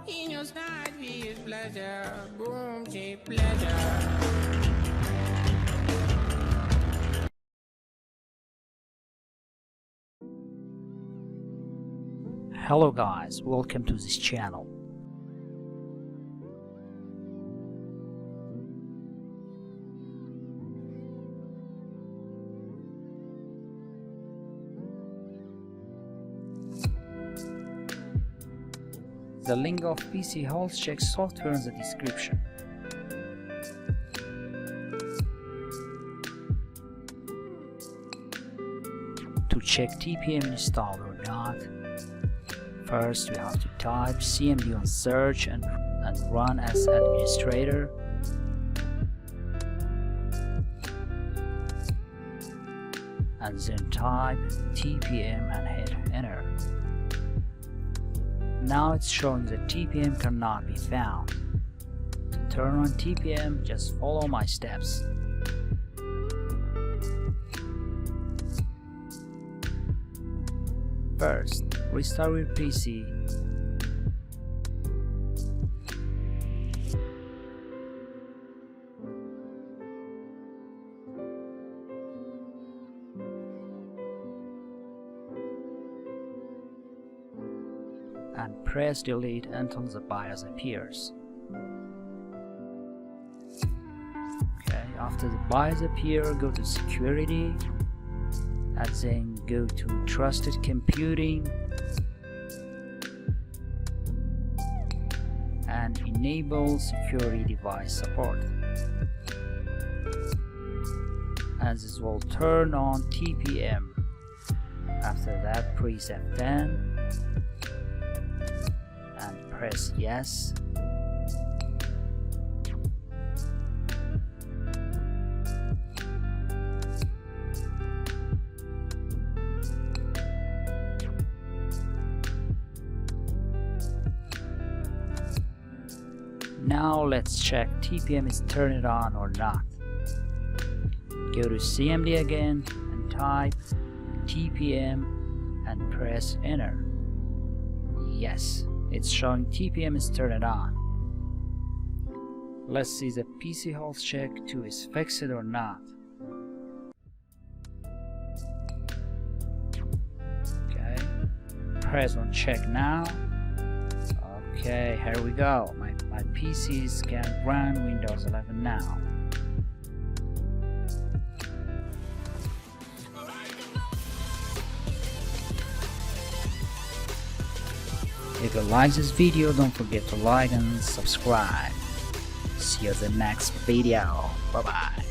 In your side is pleasure, boom, cheap pleasure. Hello guys, welcome to this channel. The link of PC Health Check software in the description. To check TPM installed or not, first we have to type cmd on search and run as administrator. And then type TPM and hit enter. Now it's showing that TPM cannot be found. To turn on TPM, just follow my steps. First, restart your PC. And press delete until the BIOS appears. Okay, after the BIOS appears, go to security and then go to trusted computing and enable security device support. And this will turn on TPM. After that, press F10 and press yes. Now let's check TPM is turned on or not. Go to CMD again and type TPM and press enter. Yes, it's showing TPM is turned on. Let's see the PC Health Check 2 is fixed or not. Okay, press on check now. Okay, here we go. My PCs can run Windows 11 now. If you like this video, don't forget to like and subscribe. See you in the next video. Bye bye.